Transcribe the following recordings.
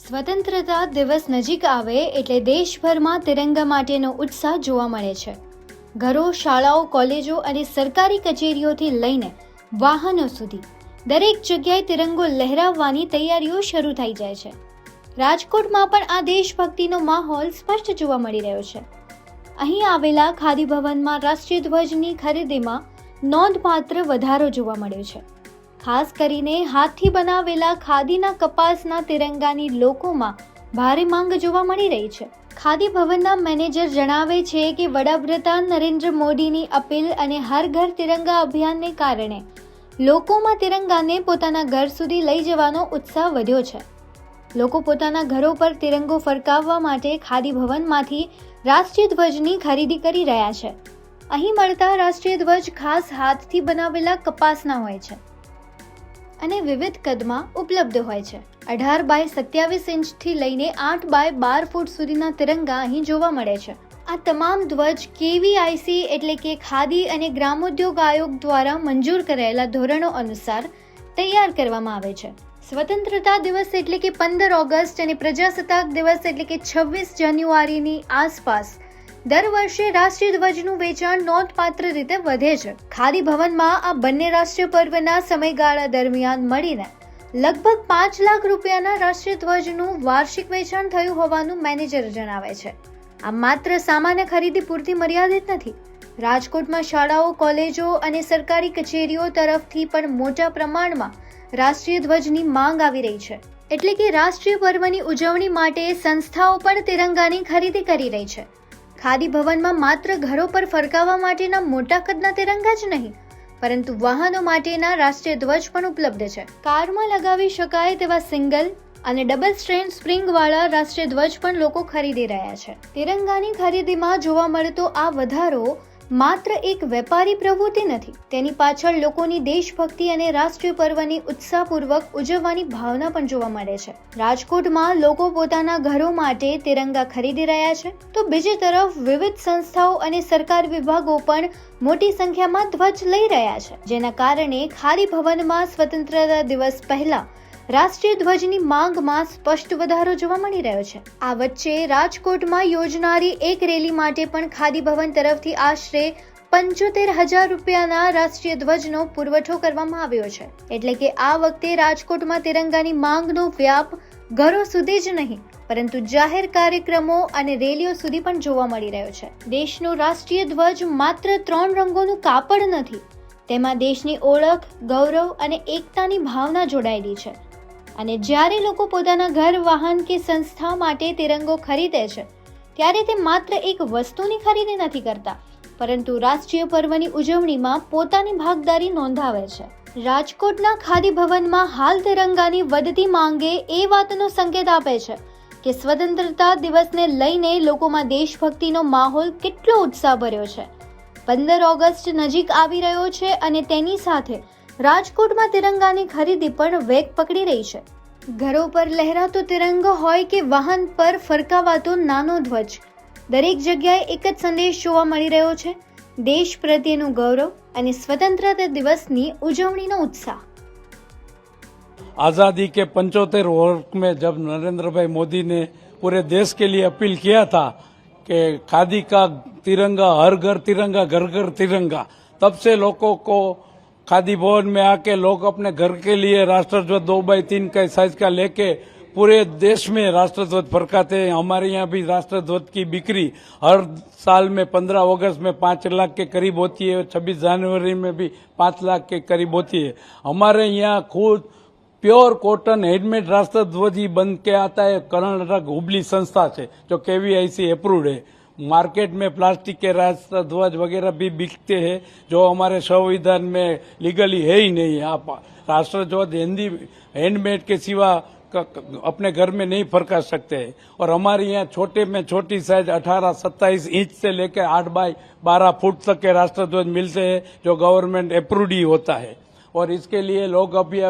સ્વતંત્રતા દિવસ નજીક આવે એટલે દેશભરમાં તિરંગા માટેનો ઉત્સાહ જોવા મળે છે। ઘરો, શાળાઓ, કોલેજો અને સરકારી કચેરીઓથી લઈને વાહનો સુધી દરેક જગ્યાએ તિરંગો લહેરાવવાની તૈયારીઓ શરૂ થઈ જાય છે। રાજકોટમાં પણ આ દેશભક્તિનો માહોલ સ્પષ્ટ જોવા મળી રહ્યો છે। અહીં આવેલા ખાદી ભવનમાં રાષ્ટ્રીય ધ્વજની ખરીદીમાં નોંધપાત્ર વધારો જોવા મળ્યો છે। ખાસ કરીને હાથથી બનાવેલા ખાદીના કપાસના તિરંગાની લોકોમાં ભારે માંગ જોવા મળી રહી છે। ખાદી ભવનના મેનેજર જણાવે છે કે વડાપ્રધાન નરેન્દ્ર મોદીની અપીલ અને હર ઘર તિરંગા અભિયાનને કારણે લોકોમાં તિરંગાને પોતાના ઘર સુધી લઈ જવાનો ઉત્સાહ વધ્યો છે। લોકો પોતાના ઘરો પર તિરંગો ફરકાવવા માટે ખાદી ભવનમાંથી રાષ્ટ્રીય ધ્વજની ખરીદી કરી રહ્યા છે। અહીં મળતા રાષ્ટ્રીય ધ્વજ ખાસ હાથથી બનાવેલા કપાસના હોય છે અને વિવિધ કદમાં ઉપલબ્ધ હોય છે। 18 બાય 27 ઇંચથી લઈને 8 બાય 12 ફૂટ સુધીના તિરંગા અહીં જોવા મળે છે। આ તમામ ધ્વજ KVIC એટલે કે ખાદી અને ગ્રામોદ્યોગ આયોગ દ્વારા મંજૂર કરાયેલા ધોરણો અનુસાર તૈયાર કરવામાં આવે છે। સ્વતંત્રતા દિવસ એટલે કે 15 ઓગસ્ટ અને પ્રજાસત્તાક દિવસ એટલે કે 26 જાન્યુઆરીની આસપાસ દર વર્ષે રાષ્ટ્રીય ધ્વજનું વેચાણ નોંધપાત્ર રીતે વધે છે। ખાદી ભવનમાં આ બંને રાષ્ટ્રીય પર્વના સમયગાળા દરમિયાન મળીને લગભગ 5 લાખ રૂપિયાના રાષ્ટ્રીય ધ્વજનું વાર્ષિક વેચાણ થયું હોવાનું મેનેજર જણાવે છે। આ માત્ર સામાન્ય ખરીદી પૂરતી મર્યાદિત નથી। રાજકોટમાં શાળાઓ, કોલેજો અને સરકારી કચેરીઓ તરફથી પણ મોટા પ્રમાણમાં રાષ્ટ્રીય ધ્વજની માંગ આવી રહી છે। એટલે કે રાષ્ટ્રીય પર્વની ઉજવણી માટે સંસ્થાઓ પણ તિરંગાની ખરીદી કરી રહી છે। ખાદી ભવનમાં માત્ર ઘરો પર ફરકાવવા માટેના મોટા કદના તિરંગા જ નહીં, પરંતુ વાહનો માટેના રાષ્ટ્રીય ધ્વજ પણ ઉપલબ્ધ છે। કારમાં લગાવી શકાય તેવા સિંગલ અને ડબલ સ્ટ્રેન્ડ સ્પ્રિંગવાળા રાષ્ટ્રીય ધ્વજ પણ લોકો ખરીદી રહ્યા છે। તિરંગાની ખરીદીમાં જોવા મળતો આ વધારો માત્ર એક વેપારી પ્રવૃત્તિ નથી, તેની પાછળ લોકોની દેશભક્તિ અને રાષ્ટ્રીય પર્વની ઉત્સાહપૂર્વક ઉજવવાની ભાવના પણ જોવા મળે છે। રાજકોટમાં લોકો પોતાના ઘરો માટે તિરંગા ખરીદી રહ્યા છે, તો બીજી તરફ વિવિધ સંસ્થાઓ અને સરકાર વિભાગો પણ મોટી સંખ્યામાં ધ્વજ લઈ રહ્યા છે, જેના કારણે ખાદી ભવનમાં સ્વતંત્રતા દિવસ પહેલા રાષ્ટ્રીય ધ્વજની માંગમાં સ્પષ્ટ વધારો જોવા મળી રહ્યો છે। આ વચ્ચે રાજકોટમાં યોજનારી એક રેલી માટે પણ ખાદી ભવન તરફથી આશરે 75,000 રૂપિયાના રાષ્ટ્રીય ધ્વજનો પુરવઠો કરવામાં આવ્યો છે। એટલે કે આ વખતે રાજકોટમાં તિરંગાની માંગનો વ્યાપ ઘરો સુધી જ નહીં, પરંતુ જાહેર કાર્યક્રમો અને રેલીઓ સુધી પણ જોવા મળી રહ્યો છે। દેશનો રાષ્ટ્રીય ધ્વજ માત્ર 3 રંગોનું કાપડ નથી, તેમાં દેશની ઓળખ, ગૌરવ અને એકતાની ભાવના જોડાયેલી છે। અને જ્યારે લોકો પોતાના ઘર, વાહન કે સંસ્થા માટે તિરંગો ખરીદે છે, ત્યારે તે માત્ર એક વસ્તુની ખરીદી નથી કરતા, પરંતુ રાષ્ટ્રીય પર્વની ઉજવણીમાં પોતાની ભાગીદારી નોંધાવે છે। રાજકોટના ખાદી ભવનમાં હાલ તિરંગાની વધતી માંગે એ વાતનો સંકેત આપે છે કે સ્વતંત્રતા દિવસને લઈને લોકોમાં દેશભક્તિનો માહોલ કેટલો ઉત્સાહભર્યો છે। 15 ઓગસ્ટ નજીક આવી રહ્યો છે અને તેની સાથે રાજકોટમાં તિરંગાની ખરીદી પણ વેગ પકડી રહી છે। ઘરો પર લહેરાતો તિરંગો હોય કે વાહન પર ફરકાવાતો નાનો ધ્વજ, દરેક જગ્યાએ એક જ સંદેશ જોવા મળી રહ્યો છે: દેશ પ્રત્યેનું ગૌરવ અને સ્વતંત્રતા દિવસની ઉજવણીનો उत्साह। आज़ादी के 75 वर्ष में जब नरेंद्र भाई मोदी ने पूरे देश के लिए अपील किया था कि खादी का तिरंगा, हर घर तिरंगा, घर घर तिरंगा, तब से लोगों को खादी भवन में आके लोग अपने घर के लिए राष्ट्रध्वज 2x3 का साइज का लेके पूरे देश में राष्ट्रध्वज फरकाते हैं। हमारे यहाँ भी राष्ट्रध्वज की बिक्री हर साल में 15 अगस्त में 5 लाख के करीब होती है, 26 जनवरी में भी 5 लाख के करीब होती है। हमारे यहाँ खुद प्योर कॉटन हैंडमेड राष्ट्रध्वज ही बन के आता है। कर्नाटक हुबली संस्था से जो KVIC अप्रूव्ड है। मार्केट में प्लास्टिक के राष्ट्रध्वज वगैरह भी बिकते हैं जो हमारे संविधान में लीगली है ही नहीं। आप राष्ट्रध्वज हिंदी हैंडमेड के सिवा अपने घर में नहीं फरका सकते हैं। और हमारे यहाँ छोटे में छोटी साइज 18-27 इंच से लेकर 8 बाय 12 फुट तक के राष्ट्रध्वज मिलते हैं जो गवर्नमेंट अप्रूव्ड ही होता है। और इसके लिए लोग अभी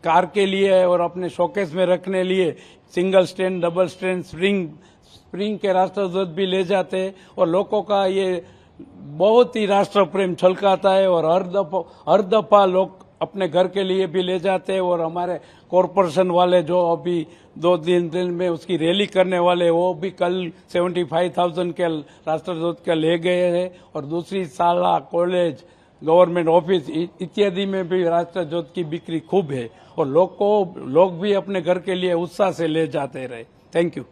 कार के लिए और अपने शोकेस में रखने लिए single stand, double stand, spring के राष्ट्रध्वज भी ले जाते हैं। और लोगों का ये बहुत ही राष्ट्र प्रेम छलकाता है। और हर दफा लोग अपने घर के लिए भी ले जाते हैं और हमारे कॉरपोरेशन वाले जो अभी 2-3 दिन में उसकी रैली करने वाले वो भी कल 75,000 के राष्ट्रध्वज के ले गए हैं और दूसरी शाला कॉलेज गवर्नमेंट ऑफिस इत्यादि में भी राष्ट्रध्वज की बिक्री खूब है और लोग भी अपने घर के लिए उत्साह से ले जाते रहे। Thank you.